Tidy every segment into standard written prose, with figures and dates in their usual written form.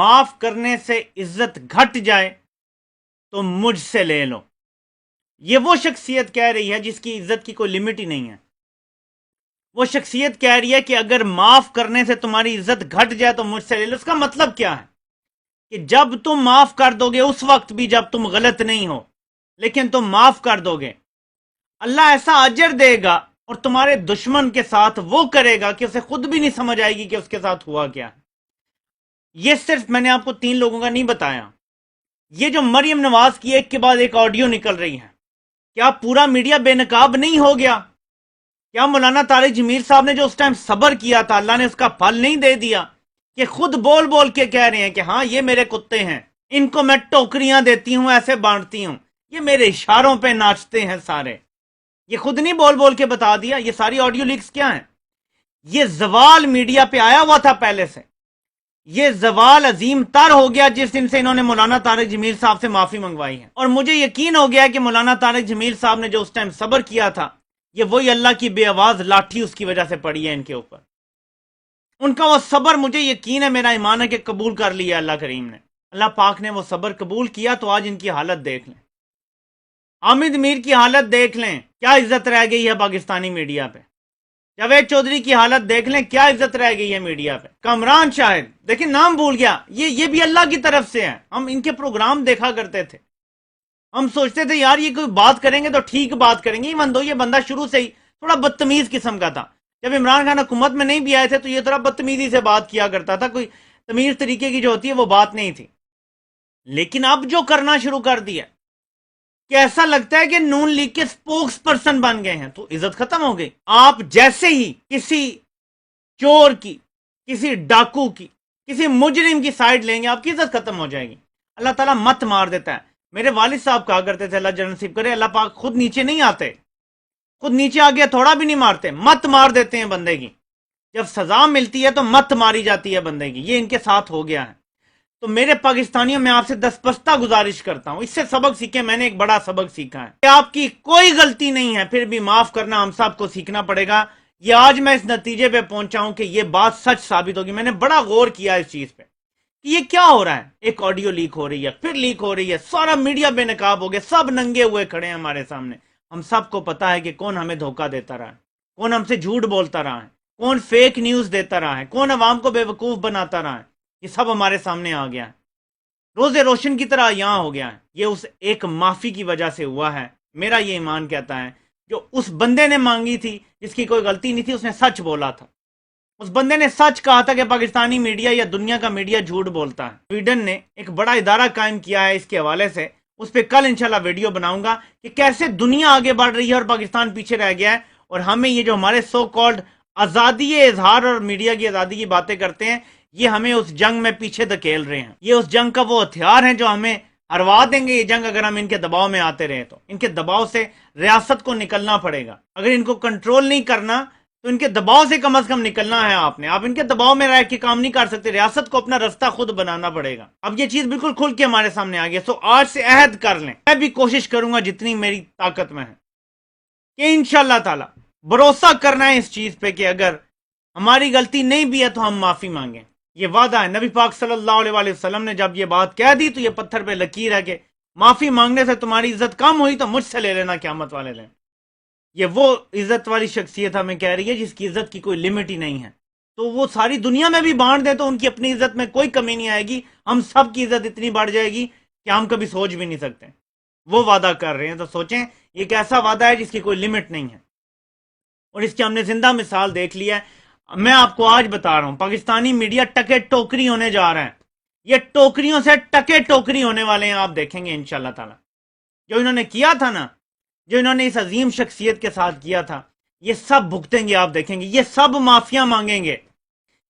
معاف کرنے سے عزت گھٹ جائے تو مجھ سے لے لو. یہ وہ شخصیت کہہ رہی ہے جس کی عزت کی کوئی لمٹ ہی نہیں ہے. وہ شخصیت کہہ رہی ہے کہ اگر معاف کرنے سے تمہاری عزت گھٹ جائے تو مجھ سے لے لو. اس کا مطلب کیا ہے؟ کہ جب تم معاف کر دو گے اس وقت بھی جب تم غلط نہیں ہو، لیکن تم معاف کر دو گے، اللہ ایسا اجر دے گا اور تمہارے دشمن کے ساتھ وہ کرے گا کہ اسے خود بھی نہیں سمجھ آئے گی کہ اس کے ساتھ ہوا کیا ہے. یہ صرف میں نے آپ کو 3 لوگوں کا نہیں بتایا. یہ جو مریم نواز کی ایک کے بعد ایک آڈیو نکل رہی ہے، کیا پورا میڈیا بے نقاب نہیں ہو گیا؟ کیا مولانا طارق جمیل صاحب نے جو اس ٹائم صبر کیا تھا اللہ نے اس کا پھل نہیں دے دیا؟ کہ خود بول بول کے کہہ رہے ہیں کہ ہاں یہ میرے کتے ہیں، ان کو میں ٹوکریاں دیتی ہوں، ایسے بانٹتی ہوں، یہ میرے اشاروں پہ ناچتے ہیں سارے. یہ خود نہیں بول بول کے بتا دیا. یہ ساری آڈیو لیکس کیا ہیں؟ یہ زوال میڈیا پہ آیا ہوا تھا پہلے سے. یہ زوال عظیم تر ہو گیا جس دن سے انہوں نے مولانا طارق جمیل صاحب سے معافی منگوائی ہے. اور مجھے یقین ہو گیا کہ مولانا طارق جمیل صاحب نے جو اس ٹائم صبر کیا تھا، یہ وہی اللہ کی بے آواز لاٹھی اس کی وجہ سے پڑی ہے ان کے اوپر. ان کا وہ صبر مجھے یقین ہے، میرا ایمان ہے کہ قبول کر لیا اللہ کریم نے. اللہ پاک نے وہ صبر قبول کیا تو آج ان کی حالت دیکھ لیں. حامد میر کی حالت دیکھ لیں، کیا عزت رہ گئی ہے پاکستانی میڈیا پہ. جاوید چودھری کی حالت دیکھ لیں، کیا عزت رہ گئی ہے میڈیا پہ. کامران شاہد، دیکھیں نام بھول گیا، یہ بھی اللہ کی طرف سے ہے. ہم ان کے پروگرام دیکھا کرتے تھے، ہم سوچتے تھے یار یہ کوئی بات کریں گے تو ٹھیک بات کریں گے. ایون دو یہ بندہ شروع سے ہی تھوڑا بدتمیز قسم کا تھا. جب عمران خان حکومت میں نہیں بھی آئے تھے تو یہ تھوڑا بدتمیزی سے بات کیا کرتا تھا، کوئی تمیز طریقے کی جو ہوتی ہے وہ بات نہیں تھی. لیکن اب جو کرنا شروع کر دیا کہ ایسا لگتا ہے کہ نون لیگ کے سپوکس پرسن بن گئے ہیں، تو عزت ختم ہو گئی. آپ جیسے ہی کسی چور کی، کسی ڈاکو کی، کسی مجرم کی سائڈ لیں گے آپ کی عزت ختم ہو جائے گی. اللہ تعالیٰ مت مار دیتا ہے. میرے والد صاحب کہا کرتے تھے اللہ جنت نصیب کرے، اللہ پاک خود نیچے نہیں آتے، خود نیچے آ گیا تھوڑا بھی نہیں مارتے، مت مار دیتے ہیں بندے کی. جب سزا ملتی ہے تو مت ماری جاتی ہے بندے کی. یہ ان کے ساتھ ہو گیا ہے. تو میرے پاکستانیوں میں آپ سے دستبستہ گزارش کرتا ہوں، اس سے سبق سیکھیں. میں نے ایک بڑا سبق سیکھا ہے کہ آپ کی کوئی غلطی نہیں ہے پھر بھی معاف کرنا ہم سب کو سیکھنا پڑے گا. یہ آج میں اس نتیجے پہ پہنچا ہوں کہ یہ بات سچ ثابت ہوگی. میں نے بڑا غور کیا اس چیز پہ کہ یہ کیا ہو رہا ہے. ایک آڈیو لیک ہو رہی ہے، پھر لیک ہو رہی ہے، سارا میڈیا بے نقاب ہو گیا، سب ننگے ہوئے کھڑے ہیں ہمارے سامنے. ہم سب کو پتا ہے کہ کون ہمیں دھوکہ دیتا رہا ہے، کون ہم سے جھوٹ بولتا رہا ہے، کون فیک نیوز دیتا رہا ہے، کون عوام کو بے وقوف بناتا رہا ہے. یہ سب ہمارے سامنے آ گیا ہے، روز روشن کی طرح یہاں ہو گیا ہے. یہ اس ایک معافی کی وجہ سے ہوا ہے. میرا یہ ایمان کہتا ہے جو اس بندے نے مانگی تھی جس کی کوئی غلطی نہیں تھی، اس نے سچ بولا تھا. اس بندے نے سچ کہا تھا کہ پاکستانی میڈیا یا دنیا کا میڈیا جھوٹ بولتا ہے. سویڈن نے ایک بڑا ادارہ قائم کیا ہے اس کے حوالے سے. اس پہ کل انشاءاللہ ویڈیو بناؤں گا کہ کیسے دنیا آگے بڑھ رہی ہے اور پاکستان پیچھے رہ گیا ہے. اور ہمیں یہ جو ہمارے سو کالڈ آزادی اظہار اور میڈیا کی آزادی کی باتیں کرتے ہیں، یہ ہمیں اس جنگ میں پیچھے دھکیل رہے ہیں. یہ اس جنگ کا وہ ہتھیار ہیں جو ہمیں ہروا دیں گے. یہ جنگ اگر ہم ان کے دباؤ میں آتے رہے تو ان کے دباؤ سے ریاست کو نکلنا پڑے گا. اگر ان کو کنٹرول نہیں کرنا تو ان کے دباؤ سے کم از کم نکلنا ہے. آپ ان کے دباؤ میں رہ کے کام نہیں کر سکتے. ریاست کو اپنا رستہ خود بنانا پڑے گا. اب یہ چیز بالکل کھل کے ہمارے سامنے آ گئی. سو آج سے عہد کر لیں، میں بھی کوشش کروں گا جتنی میری طاقت میں ہے کہ انشاءاللہ تعالی بھروسہ کرنا ہے اس چیز پہ کہ اگر ہماری غلطی نہیں بھی ہے تو ہم معافی مانگیں. یہ وعدہ ہے. نبی پاک صلی اللہ علیہ وآلہ وسلم نے جب یہ بات کہہ دی تو یہ پتھر پہ لکیر ہے کہ معافی مانگنے سے تمہاری عزت کم ہوئی تو مجھ سے لے لینا قیامت والے دن. یہ وہ عزت والی شخصیت ہمیں کہہ رہی ہے جس کی عزت کی کوئی لمٹ ہی نہیں ہے. تو وہ ساری دنیا میں بھی بانٹ دیں تو ان کی اپنی عزت میں کوئی کمی نہیں آئے گی. ہم سب کی عزت اتنی بڑھ جائے گی کہ ہم کبھی سوچ بھی نہیں سکتے. وہ وعدہ کر رہے ہیں تو سوچیں یہ ایک ایسا وعدہ ہے جس کی کوئی لمٹ نہیں ہے اور اس کی ہم نے زندہ مثال دیکھ لی ہے. میں آپ کو آج بتا رہا ہوں پاکستانی میڈیا ٹکے ٹوکری ہونے جا رہا ہے. یہ ٹوکریوں سے ٹکے ٹوکری ہونے والے ہیں. آپ دیکھیں گے انشاءاللہ تعالی جو انہوں نے کیا تھا نا، جو انہوں نے اس عظیم شخصیت کے ساتھ کیا تھا، یہ سب بھگتیں گے. آپ دیکھیں گے یہ سب معافیاں مانگیں گے.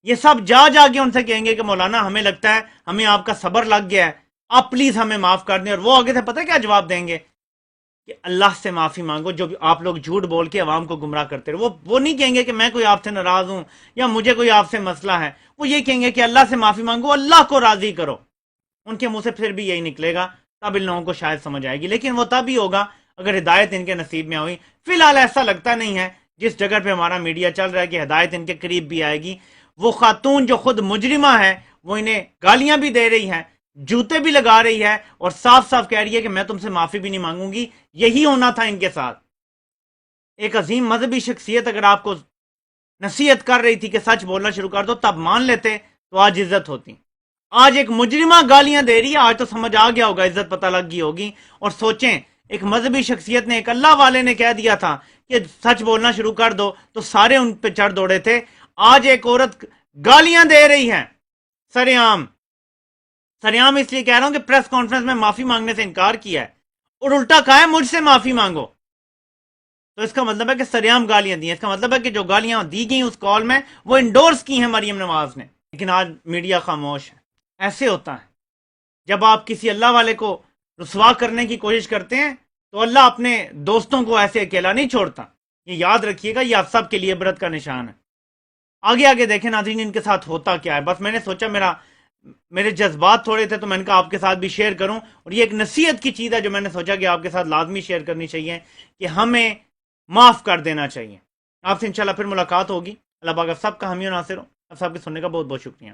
یہ سب جا کے ان سے کہیں گے کہ مولانا ہمیں لگتا ہے ہمیں آپ کا صبر لگ گیا ہے، آپ پلیز ہمیں معاف کر دیں. اور وہ آگے سے پتہ کیا جواب دیں گے کہ اللہ سے معافی مانگو جو بھی آپ لوگ جھوٹ بول کے عوام کو گمراہ کرتے رہے. وہ نہیں کہیں گے کہ میں کوئی آپ سے ناراض ہوں یا مجھے کوئی آپ سے مسئلہ ہے. وہ یہ کہیں گے کہ اللہ سے معافی مانگو، اللہ کو راضی کرو. ان کے منہ سے پھر بھی یہی نکلے گا، تب ان لوگوں کو شاید سمجھ آئے گی. لیکن وہ تب ہی ہوگا اگر ہدایت ان کے نصیب میں ہوئی. فی الحال ایسا لگتا نہیں ہے. جس جگہ پہ ہمارا میڈیا چل رہا ہے کہ ہدایت ان کے قریب بھی آئے گی. وہ خاتون جو خود مجرمہ ہے وہ انہیں گالیاں بھی دے رہی ہے، جوتے بھی لگا رہی ہے، اور صاف صاف کہہ رہی ہے کہ میں تم سے معافی بھی نہیں مانگوں گی۔ یہی ہونا تھا ان کے ساتھ۔ ایک عظیم مذہبی شخصیت اگر آپ کو نصیحت کر رہی تھی کہ سچ بولنا شروع کر دو، تب مان لیتے تو آج عزت ہوتی۔ آج ایک مجرمہ گالیاں دے رہی ہے، آج تو سمجھ آ گیا ہوگا، عزت پتہ لگ گئی ہوگی۔ اور سوچیں، ایک مذہبی شخصیت نے، ایک اللہ والے نے کہہ دیا تھا کہ سچ بولنا شروع کر دو، تو سارے ان پہ چڑھ دوڑے تھے۔ آج ایک عورت گالیاں دے رہی ہے سریعام اس لیے کہہ رہا ہوں کہ پریس کانفرنس میں معافی مانگنے سے انکار کیا ہے، اور الٹا کہا ہے مجھ سے معافی مانگو۔ تو اس کا مطلب ہے کہ سریعام گالیاں دی ہیں۔ اس کا مطلب ہے کہ جو گالیاں دی گئیں اس کال میں، وہ انڈورس کی ہیں مریم نواز نے۔ لیکن آج میڈیا خاموش ہے۔ ایسے ہوتا ہے جب آپ کسی اللہ والے کو رسوا کرنے کی کوشش کرتے ہیں، تو اللہ اپنے دوستوں کو ایسے اکیلا نہیں چھوڑتا۔ یہ یاد رکھیے گا، یہ آپ سب کے لیے عبرت کا نشان ہے۔ آگے دیکھیں ناظرین ان کے ساتھ ہوتا کیا ہے۔ بس میں نے سوچا میرے جذبات تھوڑے تھے، تو میں نے کہا آپ کے ساتھ بھی شیئر کروں، اور یہ ایک نصیحت کی چیز ہے جو میں نے سوچا کہ آپ کے ساتھ لازمی شیئر کرنی چاہیے، کہ ہمیں معاف کر دینا چاہیے۔ آپ سے انشاءاللہ پھر ملاقات ہوگی۔ اللہ پاک آپ سب کا حامی و ناصر ہو۔ آپ سب کے سننے کا بہت بہت شکریہ۔